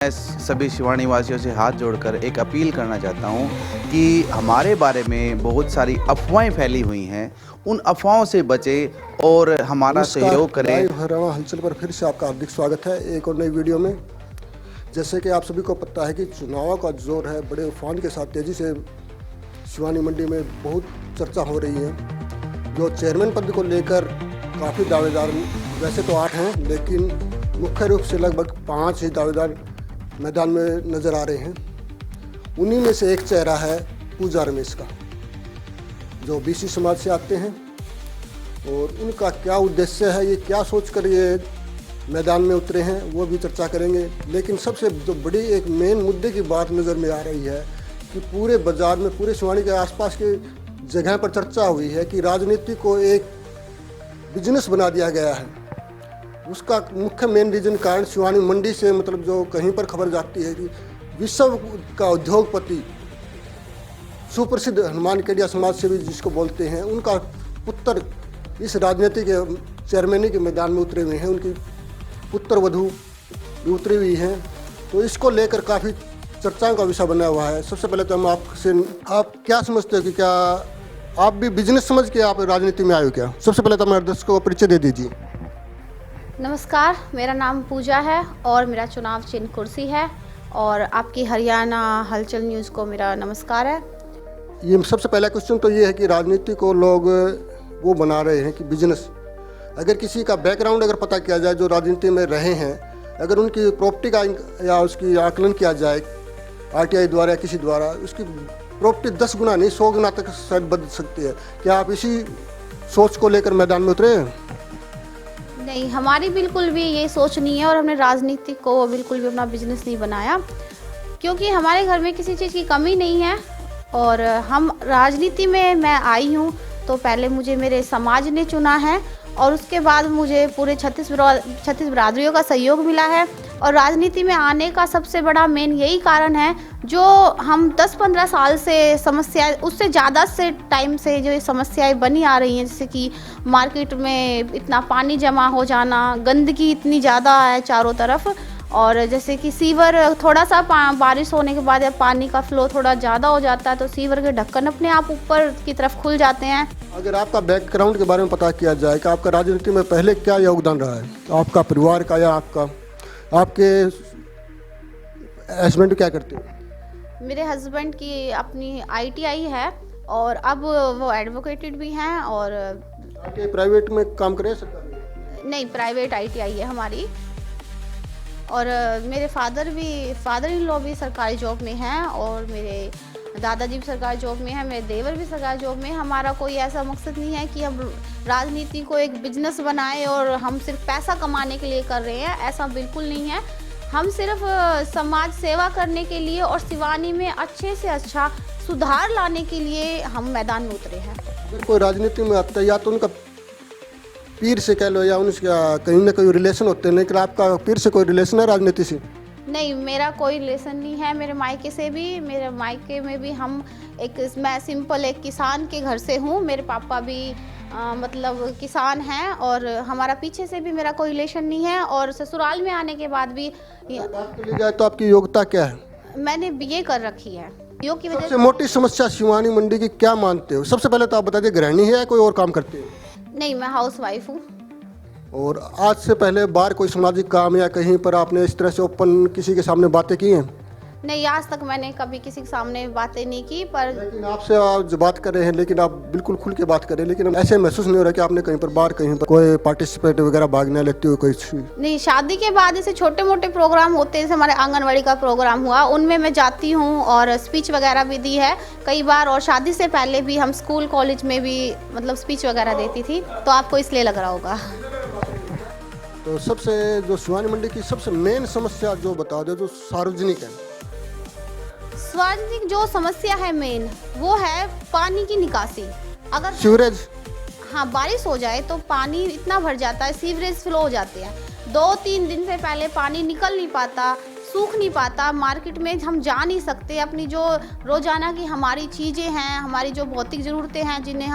मैं सभी शिवानी वासियों से हाथ जोड़कर एक अपील करना चाहता हूं कि हमारे बारे में बहुत सारी अफवाहें फैली हुई हैं, उन अफवाहों से बचें और हमारा सहयोग करें। लाइव हरियाणा हलचल पर फिर से आपका हार्दिक स्वागत है एक और नई वीडियो में। जैसे कि आप सभी को पता है कि चुनाव का जोर है, बड़े उफान के साथ तेज़ी से शिवानी मंडी में बहुत चर्चा हो रही है। जो चेयरमैन पद को लेकर काफ़ी दावेदार, वैसे तो 8 हैं, लेकिन मुख्य रूप से लगभग 5 ही दावेदार मैदान में नज़र आ रहे हैं। उन्हीं में से एक चेहरा है पूजा रमेश का, जो बीसी समाज से आते हैं, और उनका क्या उद्देश्य है, ये क्या सोचकर ये मैदान में उतरे हैं, वो भी चर्चा करेंगे। लेकिन सबसे जो बड़ी एक मेन मुद्दे की बात नज़र में आ रही है कि पूरे बाज़ार में, पूरे शिवानी के आसपास के जगह पर चर्चा हुई है कि राजनीति को एक बिजनेस बना दिया गया है। उसका मुख्य मेन रीजन कारण शिवानी मंडी से, मतलब जो कहीं पर खबर जाती है कि विश्व का उद्योगपति सुप्रसिद्ध हनुमान केडिया समाज सेवी जिसको बोलते हैं, उनका पुत्र इस राजनीति के चेयरमैनी के मैदान में उतरे हुए हैं। उनकी पुत्र वधू भी उतरी हुई हैं, तो इसको लेकर काफ़ी चर्चाओं का विषय बना हुआ है। सबसे पहले तो हम आपसे, आप क्या समझते हो कि क्या आप भी बिजनेस समझ के आप राजनीति में आए हो क्या? सबसे पहले तो हमारे दर्शकों को परिचय दे दीजिए। नमस्कार, मेरा नाम पूजा है और मेरा चुनाव चिन्ह कुर्सी है, और आपकी हरियाणा हलचल न्यूज़ को मेरा नमस्कार है। ये सबसे पहला क्वेश्चन तो ये है कि राजनीति को लोग वो बना रहे हैं कि बिजनेस। अगर किसी का बैकग्राउंड अगर पता किया जाए, जो राजनीति में रहे हैं, अगर उनकी प्रॉपर्टी का या उसकी आकलन किया जाए आरटीआई द्वारा या किसी द्वारा, उसकी प्रॉपर्टी 10 गुना नहीं 100 गुना तक शायद बदल सकती है। क्या आप इसी सोच को लेकर मैदान में उतरे हैं? नहीं, हमारी बिल्कुल भी ये सोच नहीं है, और हमने राजनीति को बिल्कुल भी अपना बिजनेस नहीं बनाया, क्योंकि हमारे घर में किसी चीज़ की कमी नहीं है। और हम राजनीति में मैं आई हूँ तो पहले मुझे मेरे समाज ने चुना है, और उसके बाद मुझे पूरे 36 बिरादरियों का सहयोग मिला है। और राजनीति में आने का सबसे बड़ा मेन यही कारण है, जो हम 10-15 साल से समस्याएं, उससे ज़्यादा से टाइम से जो ये समस्याएं बनी आ रही हैं, जैसे कि मार्केट में इतना पानी जमा हो जाना, गंदगी इतनी ज़्यादा है चारों तरफ, और जैसे कि सीवर, थोड़ा सा बारिश होने के बाद या पानी का फ्लो थोड़ा ज़्यादा हो जाता है तो सीवर के ढक्कन अपने आप ऊपर की तरफ खुल जाते हैं। अगर आपका बैकग्राउंड के बारे में पता किया जाए कि आपका राजनीति में पहले क्या योगदान रहा है, आपका परिवार का या आपके हस्बैंड क्या करते हैं? मेरे हस्बैंड की अपनी ITI है, और अब वो एडवोकेटेड भी हैं। और आरटीआई प्राइवेट में काम करें, सरकारी? नहीं, प्राइवेट ITI है हमारी। और मेरे फादर इन लॉ भी सरकारी जॉब में हैं, और मेरे दादाजी भी सरकारी जॉब में हैं, मेरे देवर भी सरकारी जॉब में। हमारा कोई ऐसा मकसद नहीं है कि हम राजनीति को एक बिजनेस बनाएं और हम सिर्फ पैसा कमाने के लिए कर रहे हैं, ऐसा बिल्कुल नहीं है। हम सिर्फ समाज सेवा करने के लिए और शिवानी में अच्छे से अच्छा सुधार लाने के लिए हम मैदान में उतरे हैं। अगर कोई राजनीति में आता है, या तो उनका पीर से कह लो या उनका कहीं ना कहीं रिलेशन होते हैं, लेकिन आपका पीर से कोई रिलेशन है राजनीति से? नहीं, मेरा कोई रिलेशन नहीं है। मेरे मायके से भी, मेरे मायके में भी मैं सिंपल एक किसान के घर से हूँ। मेरे पापा भी मतलब किसान हैं, और हमारा पीछे से भी मेरा कोई रिलेशन नहीं है। और ससुराल में आने के बाद भी बात के लिए जाए तो आपकी योग्यता क्या है? मैंने BA कर रखी है। योग की वजह सबसे मोटी समस्या शिवानी मंडी की क्या मानते हो? सबसे पहले तो आप बता दीजिए, गृहिणी है या कोई और काम करते हो? नहीं, मैं हाउसवाइफ हूँ। और आज से पहले बाहर कोई सामाजिक काम या कहीं पर आपने इस तरह से ओपन किसी के सामने बातें की हैं? नहीं, आज तक मैंने कभी किसी के सामने बातें नहीं की। पर लेकिन आपसे आप जो बात कर रहे हैं, लेकिन आप बिल्कुल खुल के बात कर रहे हैं, लेकिन ऐसे महसूस नहीं हो रहा कि आपने कहीं पर बाहर कहीं पर कोई पार्टिसिपेट वगैरह भाग न लेते हुए कोई? नहीं, शादी के बाद ऐसे छोटे मोटे प्रोग्राम होते हैं, जैसे हमारे आंगनवाड़ी का प्रोग्राम हुआ, उनमें मैं जाती हूँ और स्पीच वगैरह भी दी है कई बार। और शादी से पहले भी हम स्कूल कॉलेज में भी मतलब स्पीच वगैरह देती थी, तो आपको इसलिए लग रहा होगा। तो सबसे जो शिवानी मंडी की सबसे मेन समस्या जो बता दो, जो सार्वजनिक है। सार्वजनिक जो समस्या है मेन, वो है पानी की निकासी। अगर सीवरेज, हाँ, बारिश हो जाए तो पानी इतना भर जाता है, सीवरेज फ्लो हो जाते हैं। 2-3 दिन से पहले पानी निकल नहीं पाता, सूख नहीं पाता। मार्केट में हम जा नहीं सकते। अपनी जो रोज़ाना की हमारी चीज़ें हैं, हमारी जो भौतिक ज़रूरतें हैं, जिन्हें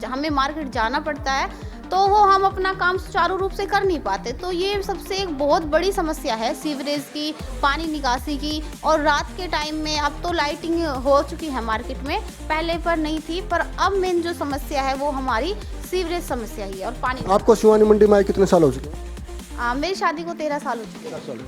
हमें मार्केट जाना पड़ता है, तो वो हम अपना काम सुचारू रूप से कर नहीं पाते। तो ये सबसे एक बहुत बड़ी समस्या है सीवरेज की, पानी निकासी की। और रात के टाइम में अब तो लाइटिंग हो चुकी है मार्केट में, पहले पर नहीं थी, पर अब मेन जो समस्या है वो हमारी सीवरेज समस्या ही है और पानी। आपको शिवानी मंडी में आए कितने साल हो चुके हैं? मेरी शादी को 13 साल हो चुके हैं। 13 साल।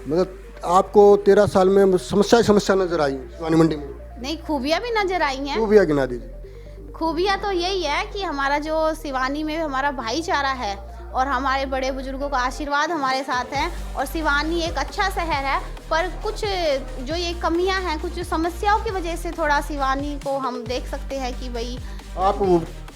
मतलब आपको 13 साल में समस्या नजर आई शिवानी मंडी में? नहीं, खूबियाँ भी नजर आई हैं। खूबियाँ गिना दीजिए। खूबियाँ तो यही है कि हमारा जो सिवानी में हमारा भाईचारा है और हमारे बड़े बुजुर्गों का आशीर्वाद हमारे साथ है। और सिवानी एक अच्छा शहर है, पर कुछ जो ये कमियां हैं, कुछ समस्याओं की वजह से थोड़ा सिवानी को हम देख सकते हैं कि भाई। आप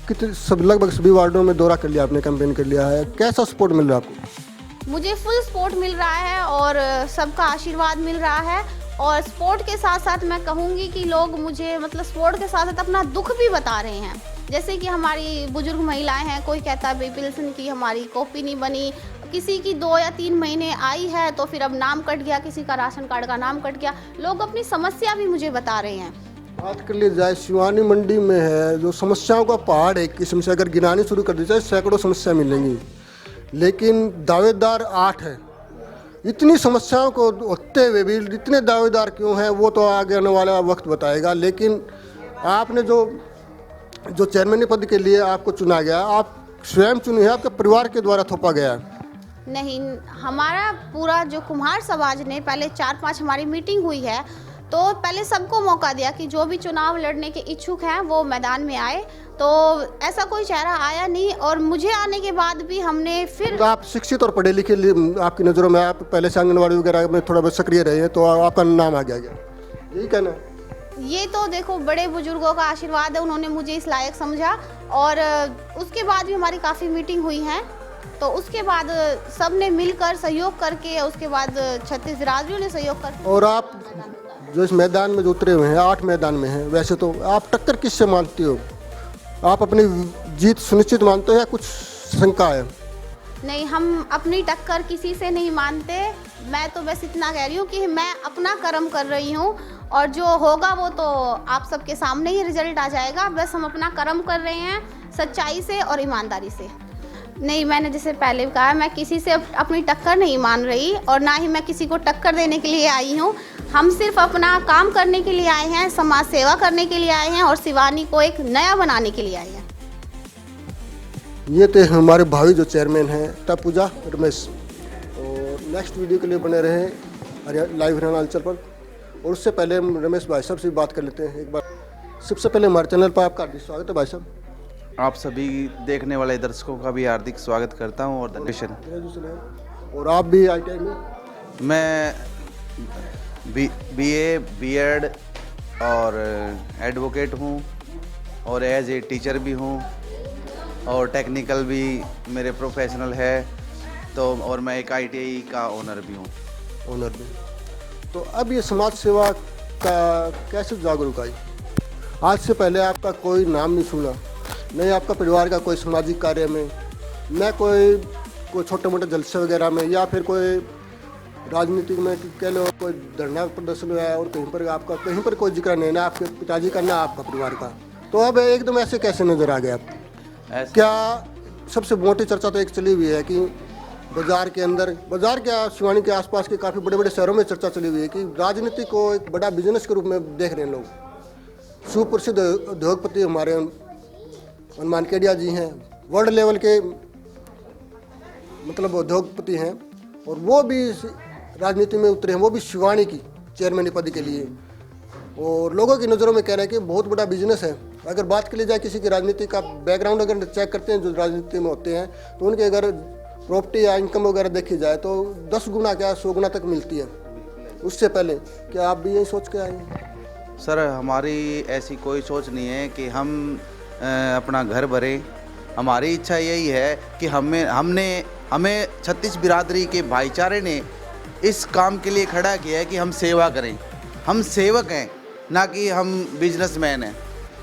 कितने सब लगभग सभी वार्डों में दौरा कर लिया आपने, कैंपेन कर लिया है, कैसा सपोर्ट मिल रहा है आपको? मुझे फुल सपोर्ट मिल रहा है और सबका आशीर्वाद मिल रहा है। और सपोर्ट के साथ साथ मैं कहूँगी कि लोग मुझे मतलब सपोर्ट के साथ साथ अपना दुख भी बता रहे हैं। जैसे कि हमारी बुजुर्ग महिलाएं हैं, कोई कहता है भाई पेंशन की हमारी कॉपी नहीं बनी, किसी की 2 या 3 महीने आई है तो फिर अब नाम कट गया, किसी का राशन कार्ड का नाम कट गया। लोग अपनी समस्या भी मुझे बता रहे हैं। बात कर ली जाए शिवानी मंडी में है जो समस्याओं का पहाड़ है, एक किस्म से अगर गिनानी शुरू कर दी जाए सैकड़ों समस्या मिलेंगी, लेकिन दावेदार 8 है। इतनी समस्याओं को होते हुए भी इतने दावेदार क्यों हैं वो तो आगे आने वाला वक्त बताएगा। लेकिन आपने जो चेयरमैन पद के लिए आपको चुना गया, आप स्वयं चुनी है, आपके परिवार के द्वारा थोपा गया है? नहीं, हमारा पूरा जो कुम्हार समाज ने पहले 4-5 हमारी मीटिंग हुई है, तो पहले सबको मौका दिया कि जो भी चुनाव लड़ने के इच्छुक हैं वो मैदान में आए। तो ऐसा कोई चेहरा आया नहीं और मुझे आने के बाद भी हमने फिर। तो आप शिक्षित और पढ़े लिखे, आपकी नज़रों में आप पहले से आंगनबाड़ी वगैरह में थोड़ा बहुत सक्रिय रहे हैं, तो आपका नाम आ गया, यही कहना है? ये तो देखो बड़े बुजुर्गों का आशीर्वाद है, उन्होंने मुझे इस लायक समझा। और उसके बाद भी हमारी काफ़ी मीटिंग हुई हैं, तो उसके बाद सब ने मिलकर सहयोग करके, उसके बाद 36 बिरादरियों ने सहयोग करके। और आप जो इस मैदान में जो उतरे हुए हैं, 8 मैदान में हैं, वैसे तो आप टक्कर किससे मानती हो? आप अपनी जीत सुनिश्चित मानते हो या कुछ शंका है? नहीं, हम अपनी टक्कर किसी से नहीं मानते। मैं तो बस इतना कह रही हूँ कि मैं अपना कर्म कर रही हूँ और जो होगा वो तो आप सबके सामने ही रिजल्ट आ जाएगा। बस हम अपना कर्म कर रहे हैं सच्चाई से और ईमानदारी से। नहीं, मैंने जैसे पहले कहा, मैं किसी से अपनी टक्कर नहीं मान रही और ना ही मैं किसी को टक्कर देने के लिए आई हूँ। हम सिर्फ अपना काम करने के लिए आए हैं, समाज सेवा करने के लिए आए हैं और सिवानी को एक नया बनाने के लिए आए हैं। ये थे हमारे भावी जो चेयरमैन हैं पूजा रमेश। और नेक्स्ट वीडियो के लिए बने रहे लाइव हरियाणा हलचल पर। और उससे पहले हम रमेश भाई साहब से बात कर लेते हैं एक बार। सबसे पहले हमारे चैनल पर आपका हार्दिक स्वागत है भाई साहब। आप सभी देखने वाले दर्शकों का भी हार्दिक स्वागत करता हूं और धन्यवाद। ग्रेजुएशन है और आप भी ITI में? मैं BA B.Ed और एडवोकेट हूं और एज ए टीचर भी हूं और टेक्निकल भी मेरे प्रोफेशनल है, तो और मैं एक ITI का ओनर भी हूं। ओनर भी। तो अब ये समाज सेवा का कैसे जागरूक आई? आज से पहले आपका कोई नाम नहीं सुना, नहीं आपका परिवार का कोई सामाजिक कार्य में, न कोई छोटे मोटे जलसे वगैरह में, या फिर कोई राजनीतिक में कह लो कोई धरना प्रदर्शन हुआ है और कहीं पर कोई जिक्र नहीं, ना आपके पिताजी का ना आपका परिवार का। तो अब एकदम ऐसे कैसे नजर आ गया आप? क्या सबसे मोटी चर्चा तो एक चली हुई है कि बाजार क्या शिवानी के आसपास के काफ़ी बड़े बड़े शहरों में चर्चा चली हुई है कि राजनीति को एक बड़ा बिजनेस के रूप में देख रहे हैं लोग। सुप्रसिद्ध उद्योगपति हमारे हनुमान केडिया जी हैं, वर्ल्ड लेवल के मतलब उद्योगपति हैं, और वो भी राजनीति में उतरे हैं, वो भी शिवानी की चेयरमैन पद के लिए। और लोगों की नज़रों में कह रहे हैं कि बहुत बड़ा बिजनेस है। अगर बात कर ली जाए किसी की राजनीति का बैकग्राउंड अगर चेक करते हैं जो राजनीति में होते हैं, तो उनके अगर प्रॉपर्टी या इनकम वगैरह देखी जाए तो 10 गुना क्या 100 गुना तक मिलती है उससे पहले। क्या आप भी यही सोच के आए हैं? सर, हमारी ऐसी कोई सोच नहीं है कि हम अपना घर भरें। हमारी इच्छा यही है कि हमें 36 बिरादरी के भाईचारे ने इस काम के लिए खड़ा किया है कि हम सेवा करें। हम सेवक हैं, ना कि हम बिजनेसमैन हैं।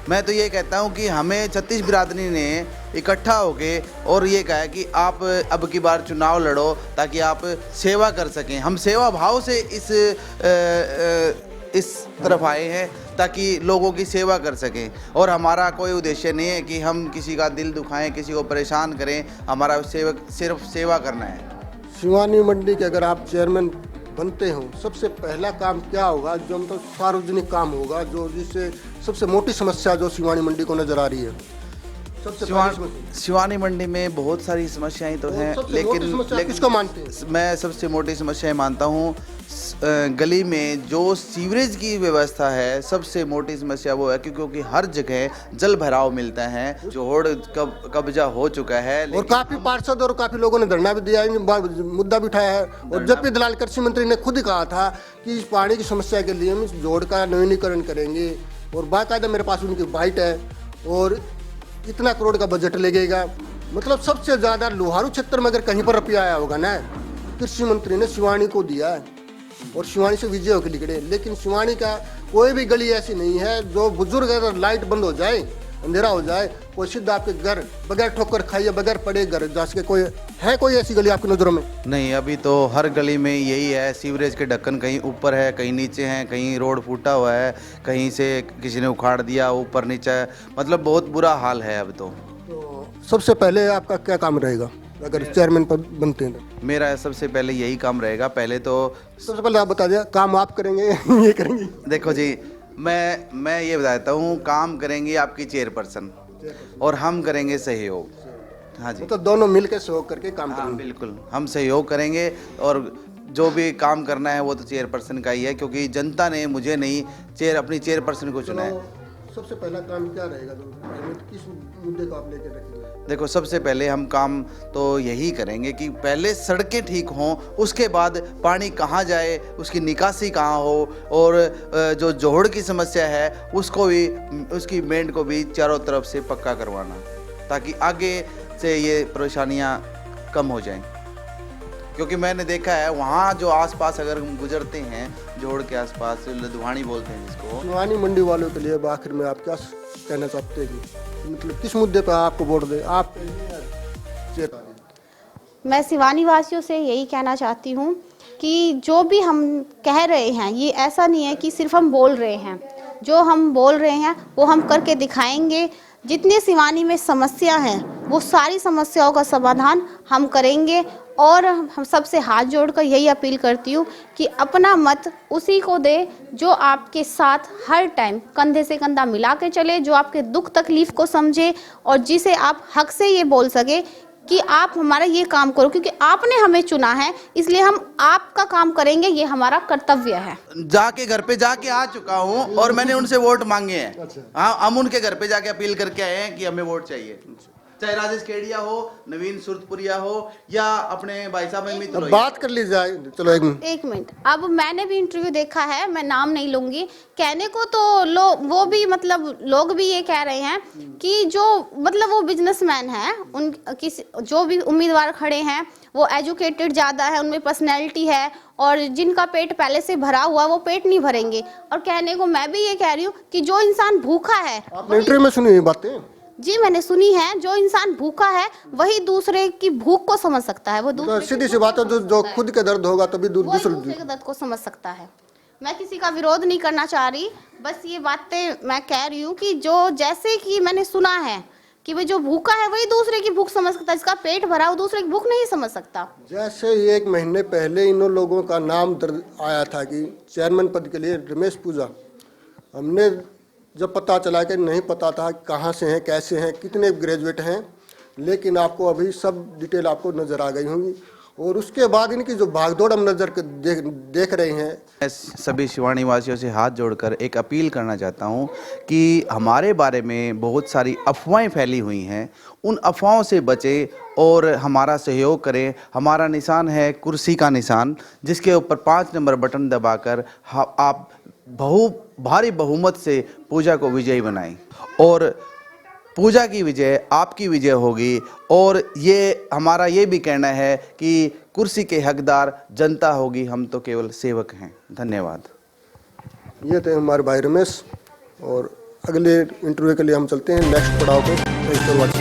मैं तो ये कहता हूँ कि हमें 36 बिरादरी ने इकट्ठा होके और ये कहा है कि आप अब की बार चुनाव लड़ो ताकि आप सेवा कर सकें। हम सेवा भाव से इस तरफ आए हैं ताकि लोगों की सेवा कर सकें। और हमारा कोई उद्देश्य नहीं है कि हम किसी का दिल दुखाएं, किसी को परेशान करें। हमारा सिर्फ सेवा करना है। शिवानी मंडी के अगर आप चेयरमैन बनते हो, सबसे पहला काम क्या होगा जो मतलब सार्वजनिक काम होगा, जो जिससे सबसे मोटी समस्या जो शिवानी मंडी को नजर आ रही है? सबसे शिवानी मंडी में बहुत सारी समस्याएं तो हैं, लेकिन किसको मानते हैं? मैं सबसे मोटी समस्याएं मानता हूँ गली में जो सीवरेज की व्यवस्था है, सबसे मोटी समस्या वो है क्योंकि हर जगह जल भराव मिलता है। जोहड़ कब्जा हो चुका है और काफी पार्षद और काफी लोगों ने धरना भी दिया है, मुद्दा भी उठाया है। और जबकि दलाल कृषि मंत्री ने खुद कहा था कि इस पानी की समस्या के लिए हम जोहड़ का नवीनीकरण करेंगे और बाकायदा मेरे पास उनकी बाइट है और इतना करोड़ का बजट लगेगा। मतलब सबसे ज़्यादा लोहारू क्षेत्र में अगर कहीं पर रुपया आया होगा ना, कृषि मंत्री ने शिवानी को दिया है और शिवानी से विजय होकर निकले। लेकिन शिवानी का कोई भी गली ऐसी नहीं है जो बुजुर्ग अगर लाइट बंद हो जाए, अंधेरा हो जाए, वो सीधा आपके घर बगैर ठोकर खाइए, बगैर पड़े घर जा सके। कोई ऐसी गली आपकी नज़रों में? नहीं, अभी तो हर गली में यही है। सीवरेज के ढक्कन कहीं ऊपर है, कहीं नीचे हैं, कहीं रोड फूटा हुआ है, कहीं से किसी ने उखाड़ दिया, ऊपर नीचे, मतलब बहुत बुरा हाल है अब तो। सबसे पहले आपका क्या काम रहेगा अगर चेयरमैन पर बनते हैं तो? मेरा सबसे पहले यही काम रहेगा। पहले तो सबसे पहले आप बता दिया काम आप करेंगे ये करेंगे? देखो जी, मैं ये बताता हूँ, काम करेंगे आपकी चेयरपर्सन और हम करेंगे सहयोग। हाँ जी, तो दोनों मिलकर सहयोग करके काम हाँ करेंगे। बिल्कुल, हम सहयोग करेंगे और जो भी काम करना है वो तो चेयरपर्सन का ही है, क्योंकि जनता ने मुझे नहीं अपनी चेयरपर्सन को चुना है। सबसे पहला काम क्या रहेगा, किस मुद्दे को आप लेकर रखेंगे? देखो, सबसे पहले हम काम तो यही करेंगे कि पहले सड़कें ठीक हों, उसके बाद पानी कहाँ जाए, उसकी निकासी कहाँ हो, और जो जोहड़ की समस्या है उसको भी, उसकी मेंट को भी चारों तरफ से पक्का करवाना, ताकि आगे से ये परेशानियाँ कम हो जाएं। क्योंकि मैंने देखा है वहाँ जो आसपास अगर हम गुजरते हैं, जोहड़ के आसपास, लदवानी बोलते हैं जिसको, शिवानी मंडी वालों के लिए आखिर में आप क्या कहना चाहते हैं कि मतलब किस मुद्दे पर आपको वोट दें? आप मैं शिवानी वासियों से यही कहना चाहती हूँ कि जो भी हम कह रहे हैं, ये ऐसा नहीं है कि सिर्फ हम बोल रहे हैं। जो हम बोल रहे हैं वो हम करके दिखाएंगे। जितनी शिवानी में समस्या हैं वो सारी समस्याओं का समाधान हम करेंगे। और हम सबसे हाथ जोड़कर यही अपील करती हूँ कि अपना मत उसी को दे जो आपके साथ हर टाइम कंधे से कंधा मिला के चले, जो आपके दुख तकलीफ को समझे और जिसे आप हक से ये बोल सके कि आप हमारा ये काम करो, क्योंकि आपने हमें चुना है, इसलिए हम आपका काम करेंगे, ये हमारा कर्तव्य है। जाके घर पे जाके आ चुका हूँ और मैंने उनसे वोट मांगे हैं। हाँ, हम उनके घर पे जाके अपील करके आए हैं कि हमें वोट चाहिए, चाहे राजेश केडिया हो, नवीन सुरतपुरिया हो या अपने भाई साहब मित्र हो। बात कर ली जाए। चलो एक मिनट। अब मैंने भी इंटरव्यू देखा है, मैं नाम नहीं लूंगी, कहने को तो वो भी मतलब लोग भी ये कह रहे हैं कि जो मतलब वो बिजनेसमैन है, उन किसी जो भी उम्मीदवार खड़े हैं वो एजुकेटेड ज़्यादा है, उनमें पर्सनैलिटी है, और जिनका पेट पहले से भरा हुआ वो पेट नहीं भरेंगे। और कहने को मैं भी ये कह रही हूँ कि जो इंसान भूखा है, इंटरव्यू में सुनी बातें जी मैंने सुनी है, जो इंसान भूखा है वही दूसरे की भूख को समझ सकता है। वो तो सीधी सी बात है, जो खुद के दर्द होगा तभी दूसरे के दर्द को समझ सकता है। मैं किसी का विरोध नहीं करना चाह रही, बस ये बातें मैं कह रही हूँ कि जो जैसे कि मैंने सुना है कि भाई जो भूखा है वही दूसरे की भूख समझ सकता है, जिसका पेट भरा वो दूसरे की भूख नहीं समझ सकता। जैसे 1 महीने पहले इन लोगों का नाम दर्ज आया था कि चेयरमैन पद के लिए रमेश पूजा, हमने जब पता चला कि नहीं पता था कहाँ से हैं, कैसे हैं, कितने ग्रेजुएट हैं, लेकिन आपको अभी सब डिटेल आपको नज़र आ गई होंगी। और उसके बाद इनकी जो भागदौड़ हम नज़र देख रहे हैं। मैं सभी शिवानी वासियों से हाथ जोड़कर एक अपील करना चाहता हूं कि हमारे बारे में बहुत सारी अफवाहें फैली हुई हैं, उन अफवाहों से बचें और हमारा सहयोग करें। हमारा निशान है कुर्सी का निशान, जिसके ऊपर 5 नंबर बटन दबाकर आप भारी बहुमत से पूजा को विजयी बनाएं और पूजा की विजय आपकी विजय होगी। और ये हमारा ये भी कहना है कि कुर्सी के हकदार जनता होगी, हम तो केवल सेवक हैं। धन्यवाद। ये थे हमारे भाई रमेश, और अगले इंटरव्यू के लिए हम चलते हैं नेक्स्ट पड़ाव पे।